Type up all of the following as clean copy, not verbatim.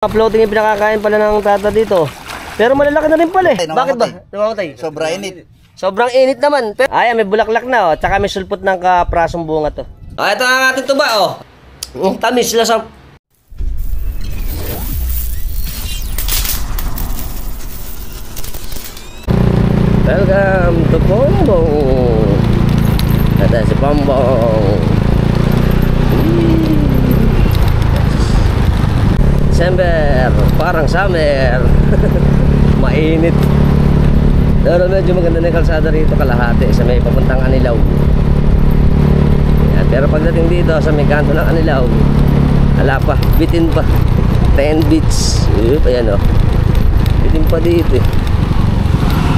Floating yung pinakakain pala ng tata dito. Pero malalaki na rin pala eh. Bakit ba? Namamatay. Sobrang init. Sobrang init naman. Pero, ayan, may bulaklak na oh. Tsaka may sulpot ng kaprasong bunga to. Ah, ito ang ating tuba oh. Tamis sila sa... Welcome to Pombong. Ito si Pombong. December, parang summer. Mainit. Pero medyo maganda na yung kalsada rito, kalahati sa may papuntang Anilaw. Yan. Pero pagdating dito sa may kanto ng Anilaw, wala pa, bitin pa. 10 beats. Ayan o. Bitin pa dito eh.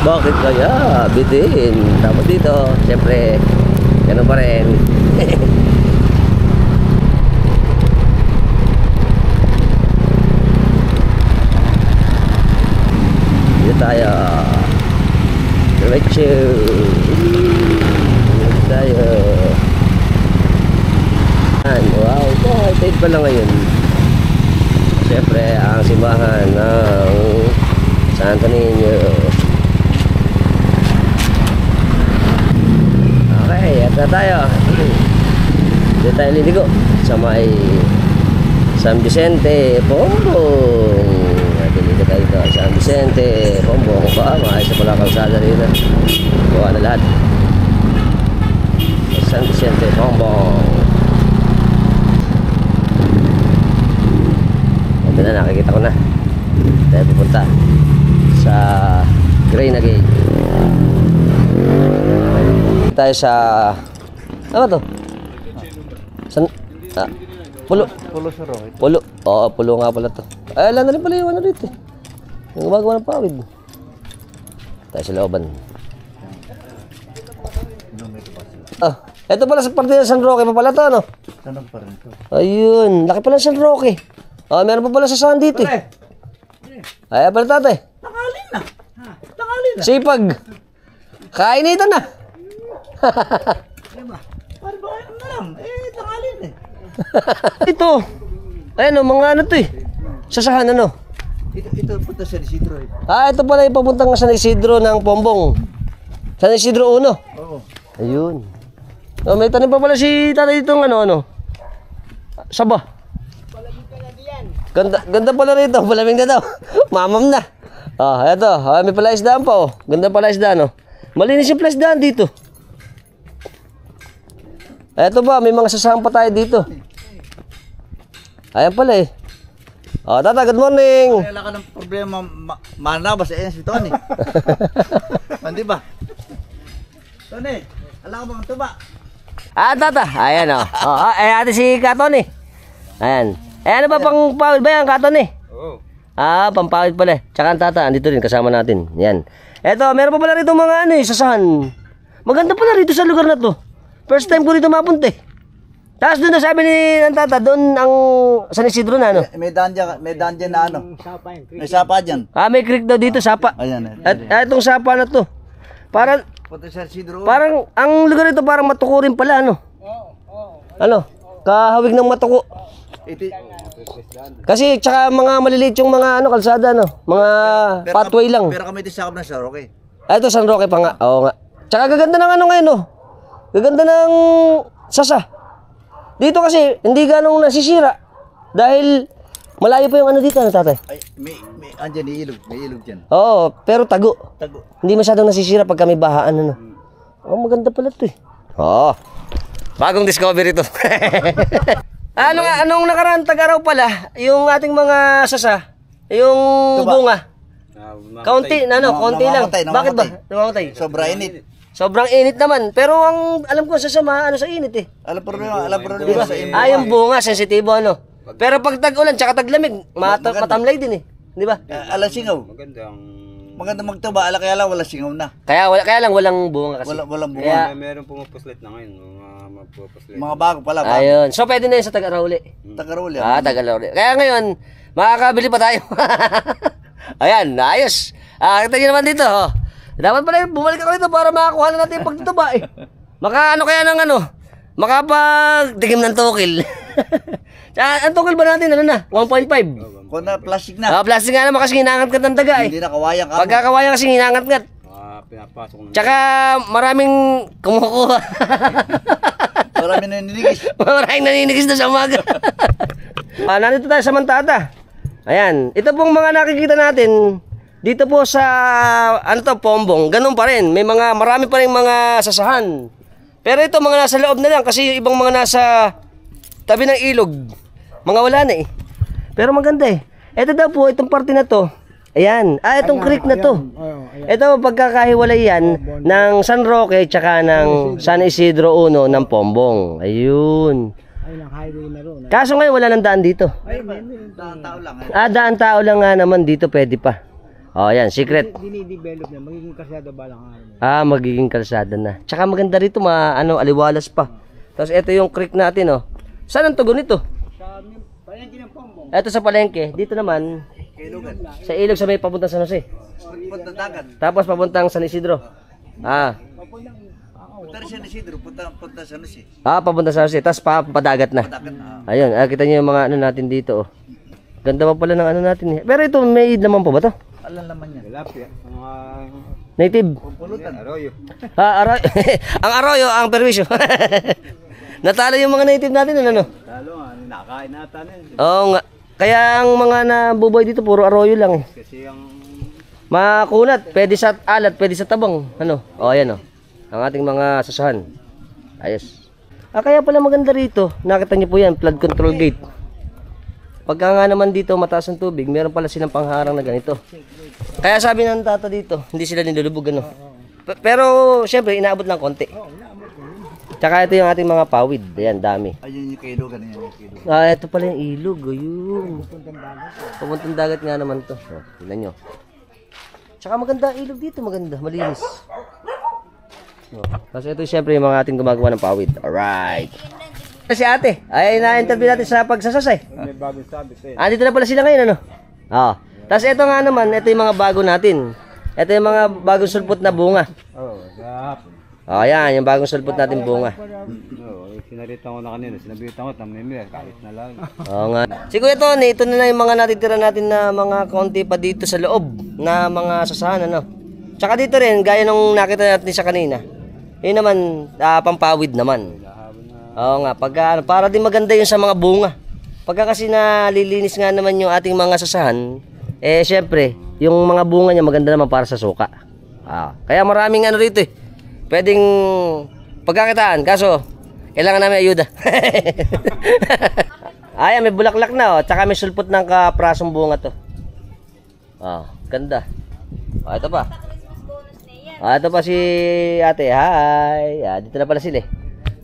Bakit kaya? Bitin. Tapos dito, syempre, ganun pa rin. Dito tayo. Diretso. Dito tayo. Wow, kahit pa lang ngayon. Siyempre, ang simbahan ng Santo Niño. Okay, at na tayo. Dito tayo liligo sa may San Vicente, Pombong. Dito tayo dito, San Vicente, Pombong. Maayos na pala kalsada rito. Buha na lahat. San Vicente, Pombong. Ito na, nakikita ko na. Tayo pupunta sa Grey na Gate. Tayo sa... Ano to? San... Pulo. Pulo sa road. Pulo. Oo, pulo nga pala to. Ay, alam na rin pala yung ano dito. Yung gumagawa ng pawid. Tayo sa looban. Ah, ito pala sa parte ng San Roque pa pala to, ano? Sanog pa rin to. Ayun, laki pala ng San Roque. Ah, meron pa pala sa saan dito eh. Ay, pala tatay. Tangalin na. Tangalin na. Sipag. Kain ito na. Diba? Para ba kayo na lang? Tangalin eh. Ito. Ayan o, mga ano to eh. Sasahan ano. Ito punta sa Isidro eh. Ah, ito pala yung papuntang San Isidro ng Pombong. San Isidro 1. Oo. Ayun. Oh, may tanim pa pala si tatay ditong ano. Saba. Ganda pala rito. Palamig na daw. Mamam na. Ah, eto. Ah, may pala isdaan pa oh. Ganda pala isdaan oh. Malinis yung pala isdaan dito. Eto ba, may mga sasahan pa tayo dito. Ayan pala eh. Oh, tata, good morning. Wala ka ng problema manabas si Tony. Hindi ba? Tony, alam ka bang tuba? Ah, tata. Ayan oh. Oh, ate si Katon eh. Ayan. Eh, ano ba pang pawid ba yan, Katon eh? Oo. Ah, pampawid pala. Tsaka ang tata, andito rin, kasama natin. Yan. Eto, meron pa pala rito mga ano eh, sasahan. Maganda pala rito sa lugar na to. First time ko rito mapunta eh. Tapos doon na sabi ni ng tata, doon ang San Isidro na ano. May daan dyan na ano. May sapa dyan. Ah, may creek daw dito, sapa. Ayan. At itong sapa na to. Parang, Punta sa Isidro. parang, ang lugar nito parang matukurin pala ano. Ano? Kahawig ng matuko. Kasi tsaka mga maliliit yung mga ano, kalsada no. Mga pathway lang. Pero kami tisakap na sa Roque. Ah, ito San Roque pa nga. Oo nga. Tsaka gaganda ng ano ngayon no. Gaganda ng sasa. Dito kasi hindi ganong nasisira. Dahil malayo pa yung ano dito, ano tatay? Ay, andyan may ilog dyan. Oo, pero tago. Tago. Hindi masyadong nasisira pag kami bahaan ano. Oh, maganda pala 'to eh. Oo. Bagong discovery to. Anong nakaraan tag-araw pala, yung ating mga sasa, yung bunga. Kaunti, konti lang. Bakit ba? Namamatay. Sobrang init. Sobrang init naman. Pero ang alam ko sasama ano sa init eh. Alam problema Diba? sa init. Ah, yung bunga, sensitibo ano. Pero pag tag-ulan, tsaka taglamig, matamlay din eh. Di ba? Alang singaw. Maganda magtuba, kaya lang wala singaw na. Kaya lang walang bunga kasi. Walang bunga. Kaya, Meron pumapuslit na ngayon, mga magpupuslit. Mga bago pala. ayun. So pwede na yun sa Tagarauli. Tagaruli. Ah, Tagarauli. Kaya ngayon, makakabili pa tayo. Ayan, ayos. Ah, kita nyo naman dito. Oh. Dapat pala bumalik ako dito para makakuha na natin yung pagtutuba eh. Makaano kaya ng ano, makapagtigim ng tukil. Ang tukil ba natin, ano na? 1.5? Kung na plastic na. Plastic nga naman kasi hinangat-ngat ng daga eh. Hindi na kawayang ka. Pagkakawaya kasi hinangat-ngat. Pinapasok na. Tsaka maraming kumukuha. Marami na ninigis. Maraming naninigis na sa umaga. Nandito tayo sa Mantata. Ayan. Ito pong mga nakikita natin dito po sa Pombong. Ganun pa rin. Marami pa rin mga sasahan. Pero ito mga nasa loob na lang kasi yung ibang mga nasa tabi ng ilog. Mga wala na eh. Pero maganda eh. Ito daw po, itong parte na to. Ayan. Itong creek na to. Ito pagkakahiwalay yan ng San Roque tsaka ng San Isidro Uno ng Pombong. Ayun. Kaso ngayon wala nang daan dito. Daan tao lang. Daan tao lang nga naman dito, pwede pa. Ayan, secret. Dinidevelop na, magiging kalsada ba lang Magiging kalsada na. Tsaka maganda rito, aliwalas pa. Tapos ito yung creek natin, oh. Saan ang tugon nito? Sa palengke ng Pombong. Ito sa palengke. Dito naman, Ilugan. sa ilog sa may papuntang San Jose. Punta dagat. Tapos papuntang San Isidro. Punta rin siya ni Sidro. Punta sa Nusi. Papunta San Jose. Tapos padagat na. Dagat. Ayun, kita niyo yung mga natin dito, oh. Ganda pa pala ng natin eh. Pero ito, may naman po ba to? Alam naman yan. Tilapia. Native. Pulutan. Arroyo. Arroyo. Ang arroyo, ang perwisyo. Natalo yung mga native natin, ano? Talo nga, nakain natin eh. Oo nga. Kaya ang mga nabubuhay dito, puro arroyo lang eh. Kasi ang... Makunat, pwede sa alat, pwede sa tabang. Ayan ang ating mga sasahan. Ayos. Kaya pala maganda rito. Nakita niyo po yan, flood control gate. Pagka nga naman dito mataas ang tubig, meron pala silang pangharang na ganito. Kaya sabi ng tata dito, hindi sila nilulubog ano. Pero syempre inaabot lang konti. Tsaka ito yung ating mga pawid. Ayan, dami. Ayun yung kailugan. Ito pala yung ilog. Ayun. Papuntang dagat nga naman to. Tingnan nyo. Tsaka maganda ang ilog dito. Maganda. Malinis. Kasi ito syempre yung mga ating gumagawa ng pawid. Alright. Si ate, ay na-interview natin sa pagsasasay. May bagong sabit eh. Dito na pala sila ngayon, ano? Tapos ito nga naman, ito yung mga bago natin. Ito yung mga bagong sulpot na bunga. Gahapon. Yan, yung bagong sulpot natin bunga. Sinarita ko na kanina, sinabitan ko, tamimir, kahit na lang. Oo nga. Siguro ito na lang yung mga natitira natin na mga konti pa dito sa loob na mga sasahan, ano? Tsaka dito rin, gaya nung nakita natin sa kanina. Yun naman, pampawid naman. Oo nga, para din maganda yun sa mga bunga. Pagka kasi nalilinis nga naman yung ating mga sasahan, syempre, yung mga bunga niya maganda naman para sa suka. Kaya maraming rito eh. Pwedeng pagkakitaan, kaso kailangan namin ayuda. Ayan, may bulaklak na, tsaka may sulpot ng kaprasong bunga to. Ganda. Ito pa. Ito pa si ate. Hi. Dito na pala sila eh.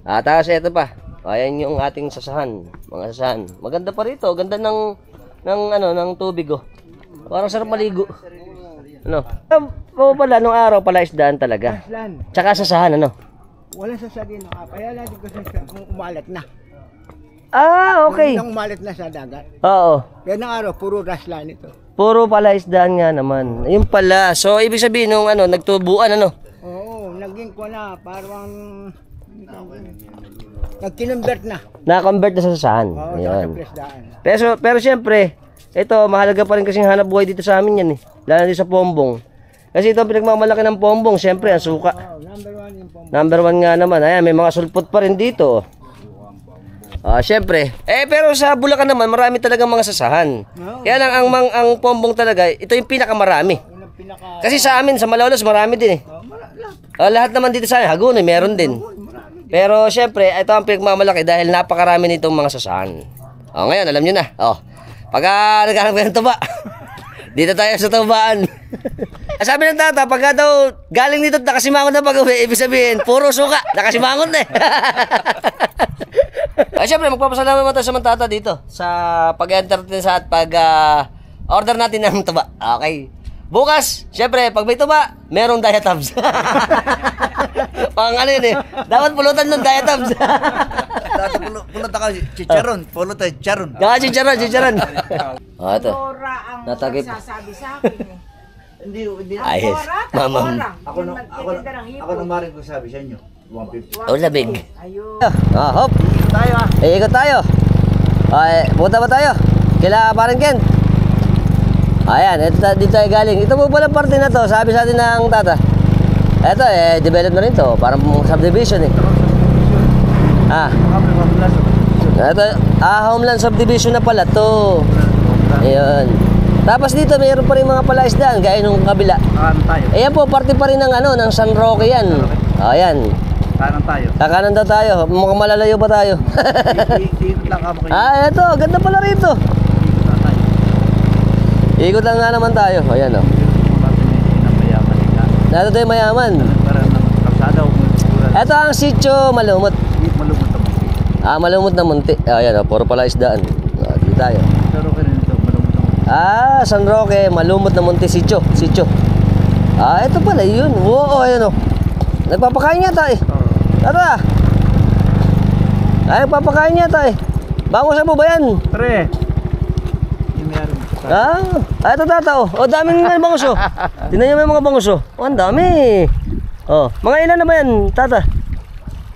Tapos ito pa. Ayan yung ating sasahan, mga sasahan. Maganda pa rito, ganda ng tubig oh. Parang sarap maligo. Pala nung araw pala isdaan talaga. Tsaka sasahan Wala sasabihin kaya natin kasi kung umalat na. Okay. Nang umalat na sa dagat. Oo. Kaya ng araw, puro raslan ito. Puro pala isdaan nga naman. Ayun pala. So ibig sabihin nung nagtubuan Oo, naging ko na parang nag-convert na. Na-convert na sa sasahan. Ayun. Pero syempre, ito mahalaga pa rin kasing hanap buhay dito sa amin yan eh. Lalo dito sa Pombong. Kasi ito ang pinagmamalaki ng Pombong, syempre ang suka. Number 1 nga naman. Ayan, may mga sulpot pa rin dito. Syempre. Pero sa Bulacan naman, marami talagang mga sasahan. Kaya lang ang Pombong talaga, ito yung pinakamarami. Kasi sa amin, sa Malolos, marami din eh. Lahat naman dito sa amin, Hagonoy, meron din. Pero syempre, ito ang pinagmamalaki dahil napakarami nitong mga sasahan. Ngayon, alam nyo na. Pagka nagkaroon ng tuba, dito tayo sa tubaan. Sabi ng tata, pagka daw galing dito nakasimangon na pag-uwi, ibig sabihin, puro suka, nakasimangon na eh. Siyempre, magpapasalamat naman tayo sa mga tata dito sa pag-entertain sa at pag-order natin ng tuba. Okay. Bukas, siyempre, pag may tuba, merong diatabs. Pang yun eh. Dapat pulutan nun, diatabs. Dati pulutan ka, chicharon. Pulutan, chicharon. Chicharon. Ito. Dora ang Natagip. nagsasabi sa akin eh. Hindi. Ayos. Mamam. Ako nang maring ko sabi sa inyo. 150. Labig. Ayun. Hop. Ikot tayo. Punta ba tayo? Kila parang Ken. Ayan, ito dito tayo galing. Ito po pala parte na to, sabi sa atin ng tata. Ito develop na rin to, parang subdivision eh. Ito, Homeland Subdivision na pala to. Ayun. Tapos dito mayroon pa rin mga palaisdaan gaya nung kabila. Kanan tayo. Ayan po, parte pa rin ng ng San Roque yan. Ayan. Kanan tayo. Kakanan daw tayo. Mukhang malalayo pa tayo. Ikot lang kamo kayo. Eto, ganda pala rito. Ikot lang tayo. Ikot lang nga naman tayo. Ayan o. Nato tayo mayaman. Para ng kalsada o Ito ang sitio Malumot. malumot naman. Malumot na munti. Ayan o, puro pala isdaan. Dito tayo. Pero kayo nito, malumot naman. San Roque, Malumot na munti sitio. Ito pala yun. Oo, ayan o. Nagpapakain yata eh. Tata. Nagpapakain yata eh. Bangusan mo ba yan? Pre. Yung meron. Ito tata oh. Daming bangus oh. Tingnan niyo may mga bangus oh. Ang dami. Mga ilan na ba yan, tata?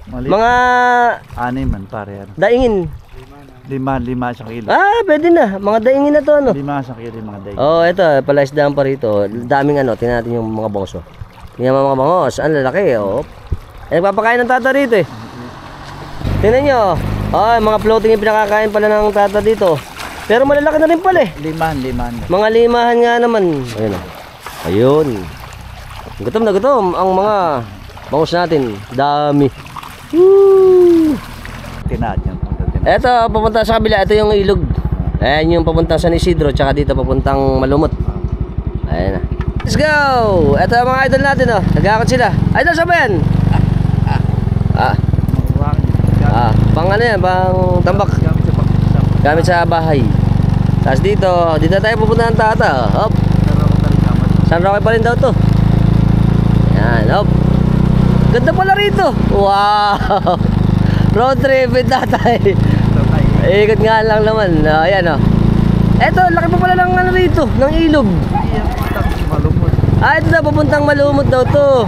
Mga anim man pare yan. daingin. 5 isang kilo. Pwede na. Mga daingin na to 5 isang kilo yung mga day. Ito, palaisdaan pa rito. Daming tingnan natin yung mga bangus oh. Tingnan mo mga bangus. Ang lalaki oh. Nagpapakain ng tata rito eh. Tingnan nyo. Mga floating yung pinakakain pala ng tata dito. Pero malalaki na rin pala eh. Limahan. Mga limahan nga naman. Ayun oh. Ayun. Gutom na gutom ang mga bangus natin. Dami. Woo! Tinaad yan. Ito, papunta sa kabila. Ito yung ilog. Ayan yung papuntang San Isidro. Tsaka dito papuntang Malumot. Ayan na. Let's go! Ito ang mga idol natin oh. Nagkakot sila. Idol, saan ba yan? Pang ano yan? Pang tambak. Gamit sa bahay. Tapos dito tayo pupunta ng tata. Hop. San Roque pa rin daw to. Yan, hop. Ganda pala rito. Wow. Road trip with tatay. Ikot nga lang naman. Ayan o. Eto, laki pa pala ng rito, ng ilog. Ito na, papuntang Malumot daw to.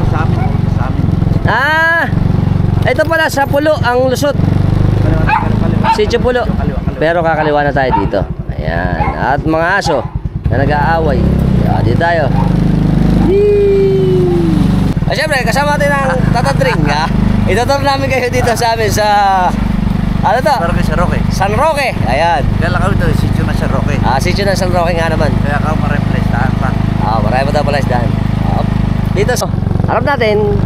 Ito pala sa Pulo, ang lusot. Sitio Pulo. Pero kakaliwa na tayo dito. Ayan. At mga aso na nag-aaway. Dito tayo. Siyempre, kasama natin ang tatadring. Itutur namin kayo dito sa amin sa... Ano to? San Roque. San Roque. Ayan. Kaya kami ito, sitio na San Roque. Sitio na San Roque nga naman. Kaya ka marami palaisdaan pa. Marami pa daw palaisdaan. Dito, harap natin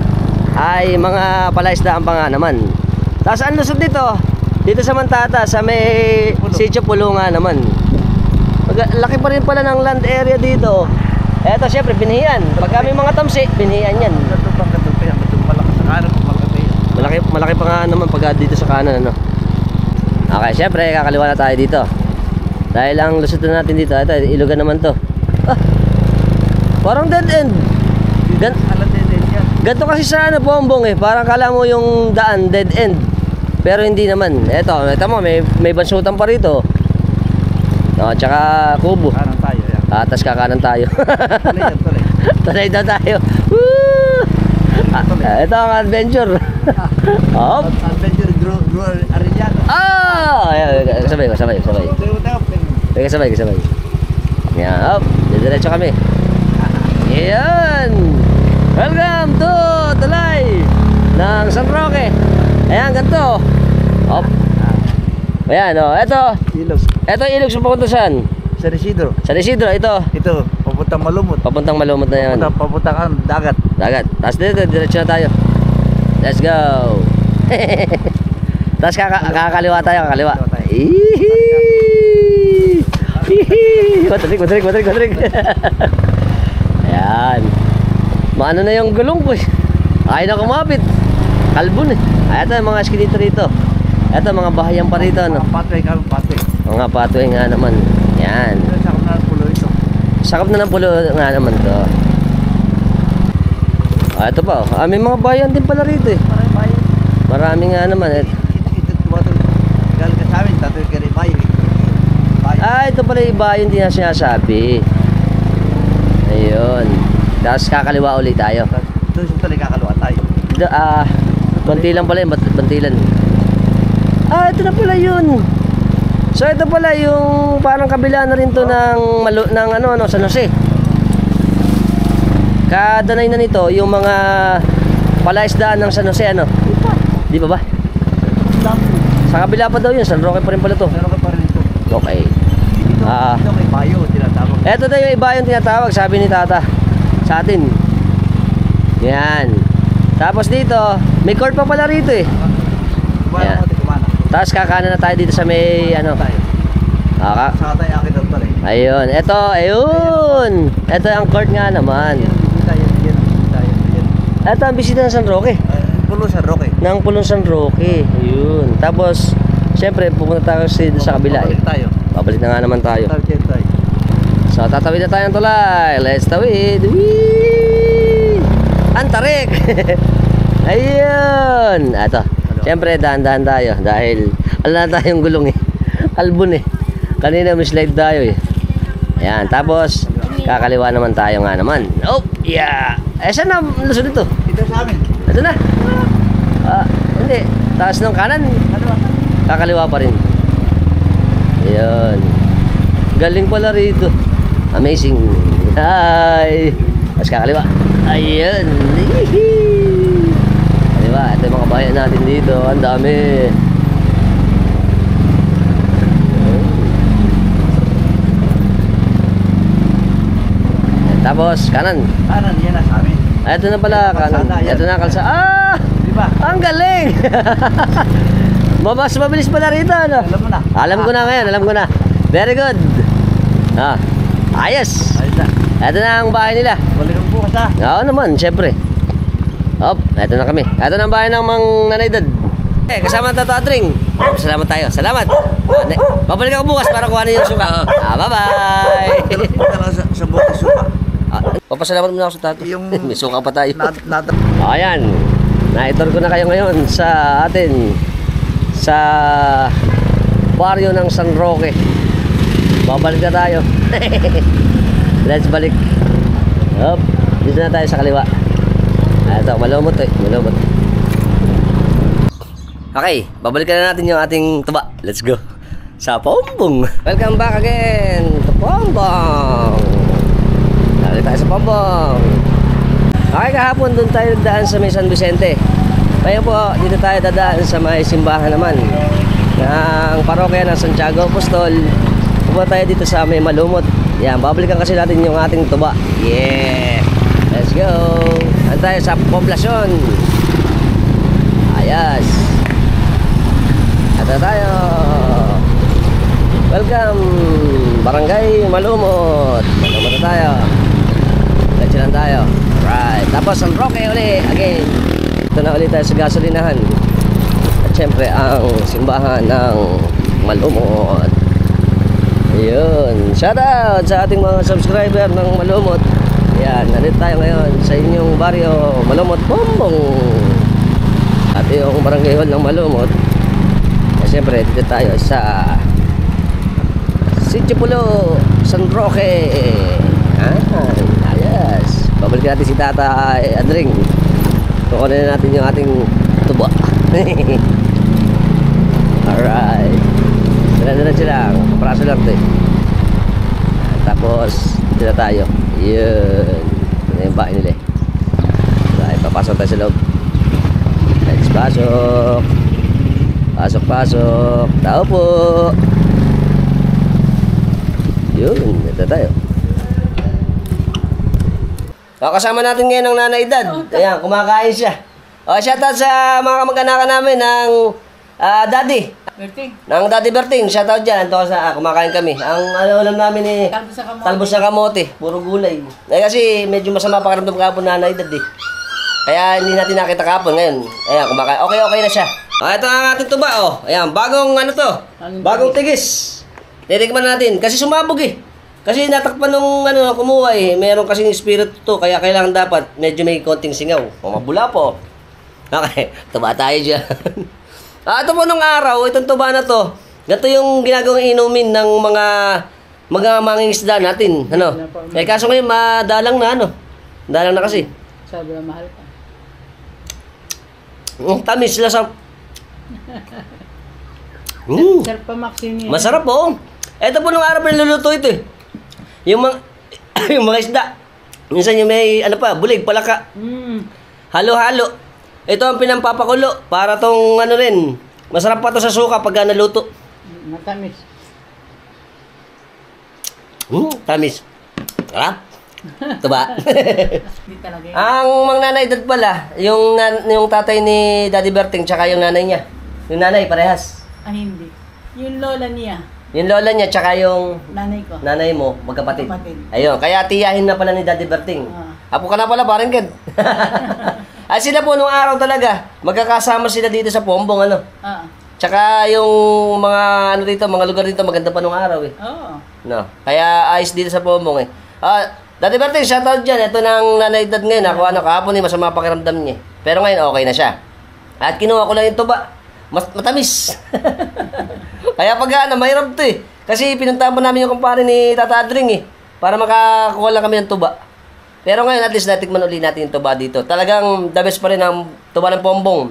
ay mga palaisdaan pa nga naman. Tapos ang lusot dito, dito sa Mantata, sa may Sitio Pulo nga naman. Laki pa rin pala ng land area dito. Eto syempre, binhiyan. Pag kami mga tamsi, binhiyan yan. Malaki pa nga naman pag dito sa kanan, ano. Okay, syempre, kakaliwa na tayo dito. Dahil ang lusot na natin dito, ito, ilugan naman to. Parang dead end. Ganto kasi sa Bombong eh. Parang kala mo yung daan, dead end. Pero hindi naman. Eto mo, may bansutan pa rito. Tsaka kubo. Kanan tayo, yan. Tas kakanan tayo. Tuloy. Tuloy daw tayo. Woo! Ito ang adventure. Adventure Drew Arellano. Sabay. Kasabay. Yan, hop. Diretso kami. Ayan. Welcome to Tulay ng San Roque. Ayan, ganito. Hop. Ayan, Ito ilog sa papunta saan? San Isidro. San Isidro, ito. Ito, papuntang Malumot. Papuntang Malumot na yan. Papuntang dagat. Tapos dito, diretso na tayo. Let's go. Tapos kakaliwa tayo, kakaliwa. Matrik. Ayan. Maano na yung gulong ko eh. Ayaw na kumapit. Kalbon eh. Ito yung mga eskinito rito. Ito mga bahayan pa rito. Patway. Mga patway nga naman. Yan. Sakop na ng pulo ito. Sakop na ng pulo nga naman to. Ito pa. May mga bayan din pala rito eh. Marami nga naman eh. Galing ka sa amin, tatoy ka rin bayan. Ito pala yung bayan din na sinasabi. Ayun. Tapos kakaliwa ulit tayo. Ito yung tuloy kakaliwa tayo. Konti lang pala yung bantilan. Ito na pala yun. So ito pala yung parang kabila na rin to ng San Jose. Kadanay na nito yung mga palaisdaan ng San Jose Di ba ba? Sa kabila pa daw yun, San Roque pa rin pala to. San Roque pa rin ito. Okay. Ito may bayo, tinatawag. Ito daw yung iba yung tinatawag, sabi ni Tata sa atin. Yan. Tapos dito, may court pa pala rito eh. Kumana mo, kumana. Tapos kakanan na tayo dito sa may Saka tayo akit ang pala eh. Ayun, ayun. Ito ang court nga naman. Ito ang bisita ng San Roque. Pulong San Roque. Ng Pulong San Roque. Ayun. Tapos, syempre, pupunta tayo sa kabila eh. Babalik tayo. Babalik na nga naman tayo. Tawid tayo. So, tatawid na tayo ng tulay. Let's tawid. Whee! Antarik! Ayun. Ito. Syempre, dahan-dahan tayo. Dahil, ala na tayong gulong eh. Albon eh. Kanina may slide tayo eh. Ayan. Tapos, kakaliwa naman tayo nga naman. Oh, yeah. Eh, saan na lusod ito? Ito sa amin. Ito na. Hindi. Taas ng kanan. Kakaliwa pa rin. Ayan. Galing pala rito. Amazing. Hi. Tapos kakaliwa. Ayan. Kaliwa. Ito yung mga bayan natin dito. Ang dami. Tapos kanan. Kanan, yan na sa amin. Ito na pala kanan. Ito na kalsa. Di ba? Ang galing. Mas mabilis pala rito, ano? Alam mo na. Alam ko na ngayon, alam ko na. Very good. Ayos. Ayos na. Ito na ang bahay nila. Balik mo bukas ha. Oo naman, syempre. Ito na kami. Ito na ang bahay ng Mang Nanay Dad. Kasama ang Tato Adring. Salamat tayo. Salamat. Babalik ako bukas para kuhanin yung suka. Bye-bye. Punta lang sa bukas suka. Papasalamat muna ako sa Tato. May suka pa tayo. Ayan. Na-tour ko na kayo ngayon sa atin. Sa baryo ng San Roque. Babalik na tayo. Let's balik. Dito na tayo sa kaliwa. Ito, malumot eh. Malumot. Okay, babalikan na natin yung ating tuba. Let's go. Sa Pombong. Welcome back again to Pombong. Dali tayo sa Pombong. Okay, kahapon doon tayo daan sa may San Vicente. Kaya po, dito tayo dadaan sa may simbahan naman ng parokya ng Santiago Apostol. Pupunta tayo dito sa may Malumot. Yan, babalikan kasi natin yung ating tuba. Yeah! Let's go! Ano tayo sa poblasyon? Ayos! Ito tayo! Welcome! Barangay Malumot! Malumot na tayo. Let's lang tayo. Right. Tapos San Roque uli. Again. Ito na ulit tayo sa gasolinahan. At syempre ang simbahan ng Malumot. Ayun. Shout out sa ating mga subscriber ng Malumot. Ayan. Nandito tayo ngayon sa inyong baryo Malumot, Pombong. At yung barangay hall ng Malumot. At syempre dito tayo sa Sitio Pulo, San Roque. Ayos. Babalikan natin si Tata Adring. Kukunin na natin yung ating tuba. Alright. Dala-dala lang. Kapraso lang ito eh. Tapos, dito tayo. Yun. Ito yung bahay nila eh. Alright, papasok tayo sa loob. Let's pasok. Pasok. Tao po. Yun. Dito tayo. Kasama natin ngayon ang Nanay Dad. Ayan, kumakain siya. Shoutout sa mga kamag-anakan namin ng Daddy. Berting. Ng Daddy Berting. Shoutout dyan. Ito kumakain kami. Ang ulam namin ni talbos sa kamote. Puro gulay. Kasi medyo masama pakiramdam kahapon Nanay Dad eh. Kaya hindi natin nakita kahapon ngayon. Ayan, kumakain. Okay na siya. Ito ang ating tuba. Ayan, bagong bagong tigis. Titikman natin. Kasi sumabog eh. Kasi natakpan nung kumuha eh. Meron kasing spirit to. Kaya kailangan dapat medyo may konting singaw. Mabula po. Okay. Tuba tayo dyan. Ito po nung araw. Itong tuba na to. Ito yung ginagawang inumin ng mga mangingisda natin. Kaso ngayon madalang na Dalang na kasi. Sabi na mahal ka. Tamis sila sa... Sarap pa Maxine yan. Masarap po. Ito po nung araw pinaluluto ito eh. Yung mga, yung mga isda. Minsan yung may, ano pa, bulig, palaka. Halo-halo. Ito ang pinampapakulo para tong ano rin. Masarap pa to sa suka pagka naluto. Matamis. Tamis. Sarap. Ito ba? Hindi talaga yun. Ang mga nanay dad pala, yung tatay ni Daddy Berting tsaka yung nanay niya. Yung nanay, parehas. Ah, hindi. Yung lola niya, Yung lola niya tsaka yung nanay ko. nanay mo, magkapatid. Magkapatid. Ayun, kaya tiyahin na pala ni Daddy Berting. Apo ka na pala, parang Ken. At sila po nung araw talaga, magkakasama sila dito sa Pombong, ano. Ah. Tsaka yung mga ano dito, mga lugar dito, maganda pa nung araw eh. Oo. No. Kaya ayos dito sa Pombong eh. Daddy Berting, shoutout dyan. Ito ng nanay dad ngayon. Ako ano, kahapon eh, masama pakiramdam niya. Pero ngayon, okay na siya. At kinuha ko lang yung tuba. Matamis. Kaya pag ano, mahirap to eh. Kasi pinuntahan po namin yung kumpare ni Tata Adring eh. Para makakuha lang kami ng tuba. Pero ngayon, at least natikman uli natin yung tuba dito. Talagang the best pa rin ang tuba ng Pombong.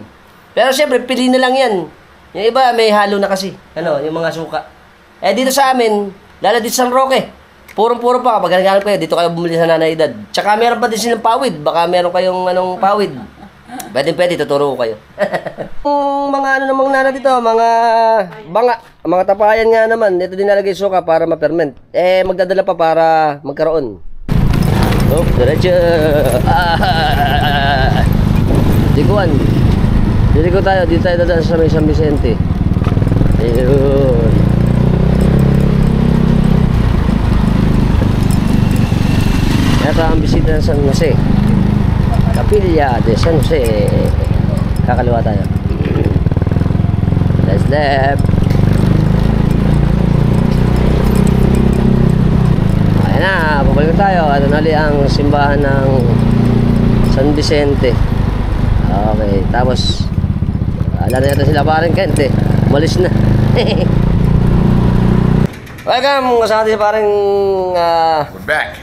Pero syempre, pili na lang yan. Yung iba, may halo na kasi. Ano, yung mga suka. Eh, dito sa amin, lalo dito sa San Roque, purong-puro pa kapag naghanap kayo, dito kayo bumili sa nanay edad. Tsaka meron pa din silang pawid. Baka meron kayong anong pawid. Pwede, tuturo ko kayo. Yung mga ano namang nana dito, mga banga, mga tapayan nga naman, dito din nalagay suka para ma-ferment. Eh, magdadala pa para magkaroon. Oh, diretso. Dikuan. Dito tayo dadaan sa may San Vicente. Ayun. Ito ang bisita ng San Jose. Capilla de San Jose. Kakaliwa tayo. Let's left. Ayan na, pabalik tayo. Ito na ulit ang simbahan ng San Vicente. Okay, tapos alam na yata sila parang Kent eh. Malis na. Welcome, kasama tayo parang We're back.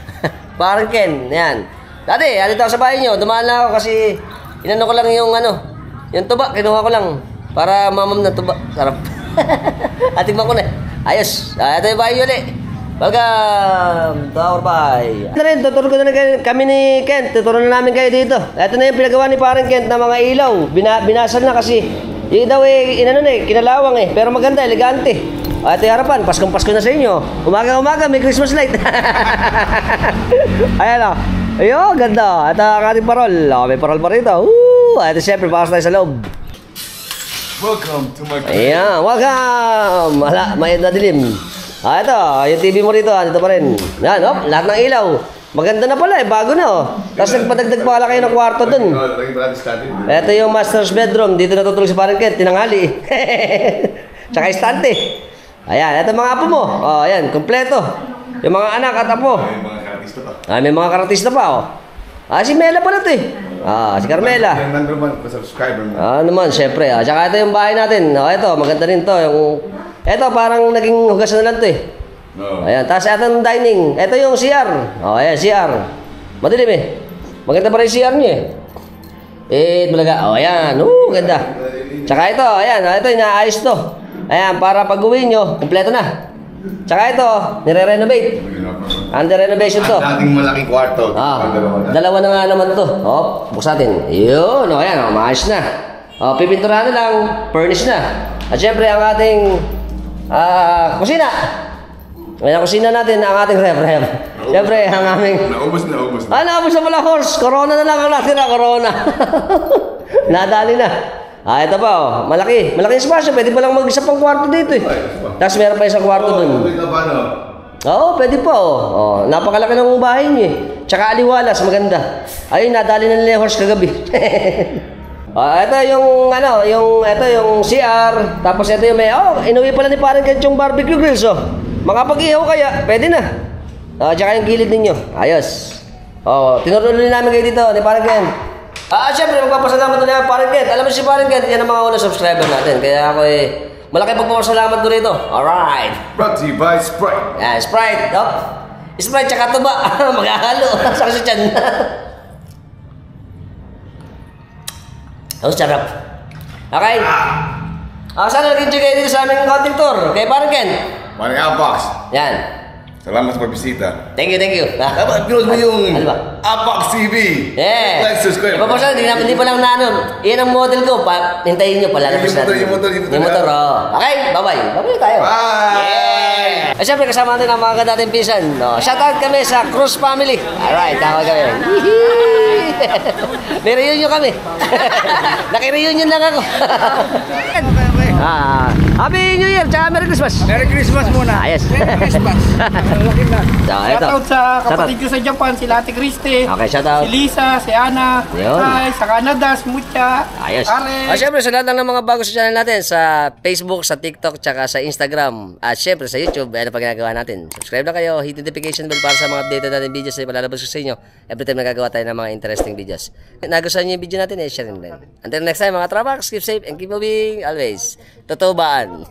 parang Ken, yan. Dati, andito ako sa bahay nyo. Dumaan lang ako kasi inano ko lang yung ano, yung tuba, kinuha ko lang para mamam ng tuba. Sarap. At tignan ko na. Ayos. Ito yung bahay ulit. Welcome to our bahay. Ito rin, tuturo ko na kami ni Kent. Tuturo na namin kayo dito. Ito na yung pinagawa ni parang Kent na mga ilaw. Binasal na kasi. Yung daw eh, inano na eh, kinalawang eh. Pero maganda, elegante. Ito yung harapan, Paskong-Pasko na sa inyo. Umaga-umaga, may Christmas light. Ayan o. Ayun, ganda. Ito ang ating parol. May parol pa rito. Ito siyempre, pasok tayo sa loob. Welcome to my Ayan, welcome. May nadilim. Ito, yung TV mo rito, dito pa rin. Yan, lahat ng ilaw. Maganda na pala eh, bago na oh. Tapos nagpadagdag pa kayo ng kwarto dun. Ito yung master's bedroom. Dito natutulog si parang Kent, tinanghali. Tsaka istante. Ayan, ito mga apo mo. Oh, ayan, kompleto. Yung mga anak at apo. May mga karatista pa. May mga karatista pa oh. Si Mela pala to eh. Si Carmela. Yan number 1 subscriber mo. Naman, syempre. Tsaka ito yung bahay natin. Ito, maganda rin to. Ito, parang naging hugasan na lang to eh. No. Ayan, tapos ito yung dining. Ito yung CR. Ayan, CR. Madilim eh. Maganda pa rin CR niya eh. Malaga. Ayan. Ganda. Tsaka ito, ayan. Ito, inaayos to. Ayan, para pag-uwi nyo, kumpleto na. Tsaka ito, nire-renovate. Under renovation to. Ang dating malaking kwarto. Dalawa na nga naman to. Buksan natin. Yun, ayan, maayos na. Pipinturahan na lang, furnish na. At syempre, ang ating kusina. Ayan, kusina natin, ang ating ref. Syempre, ang aming... Naubos na. Naubos na pala, horse. Corona na lang ang natira, corona. Nadali na. Ito pa, malaki. Malaking espasyo. Pwede pa lang mag-isa pang kwarto dito eh. Tapos meron pa isang kwarto dun. Pwede pa napakalaki ng bahay niyo eh. Tsaka aliwalas, maganda. Ayun, nadali na nila yung horse kagabi. Ito yung ito yung CR. Tapos ito yung may, inuwi pala ni parang Kent yung barbecue grills Makapag-ihaw kaya, pwede na. Tsaka yung gilid ninyo. Ayos. Tinurunin namin kayo dito ni parang Kent. Siyempre, magpapasalamat doon na parang Kent. Alam mo si parang Kent, yan ang mga unang subscriber natin. Kaya ako malaki pagpapasalamat ko rito. Alright. Brought to you by Sprite. Sprite. Sprite tsaka tuba. Maghahalo. Saka sa tiyan. Sarap. Okay. Sana nag-enjoy kayo dito sa aming konting tour. Kaya parang Ken. Maring Apax. Yan. Salamat sa pagbisita. Thank you, thank you. Dapat close mo yung Ano ba? Apax TV. Yeah. Like, subscribe. Ipapasan, hindi pa lang na ano. Iyan ang model ko. Hintayin nyo pala. Yung motor. Yung motor, oh. Okay, bye-bye. Bye-bye tayo. Bye! Yeah. Siyempre, kasama natin ang mga kadating pinsan. No? Shoutout kami sa Cruz family. Alright, tawag kami. May reunion kami. Naki-reunion lang ako. Happy New Year, tsaka Merry Christmas. Merry Christmas muna. Ayos. Merry Christmas. Ito. Shoutout sa kapatid ko sa Japan, si Ate Christy. Okay, shoutout. Si Lisa, si Ana. Yun. Hi, sa Canada, si Mucha. Ayos. Are. Siyempre, sa lahat ng mga bago sa channel natin, sa Facebook, sa TikTok, tsaka sa Instagram, at siyempre sa YouTube, ano pa ginagawa natin. Subscribe na kayo, hit notification bell para sa mga updated natin videos na ipalalabas ko sa inyo. Every time nagagawa tayo ng mga interesting videos. Nagustuhan niyo yung video natin, share nyo rin. Until next time, mga Trapax, keep safe and keep moving always. Totoo baan?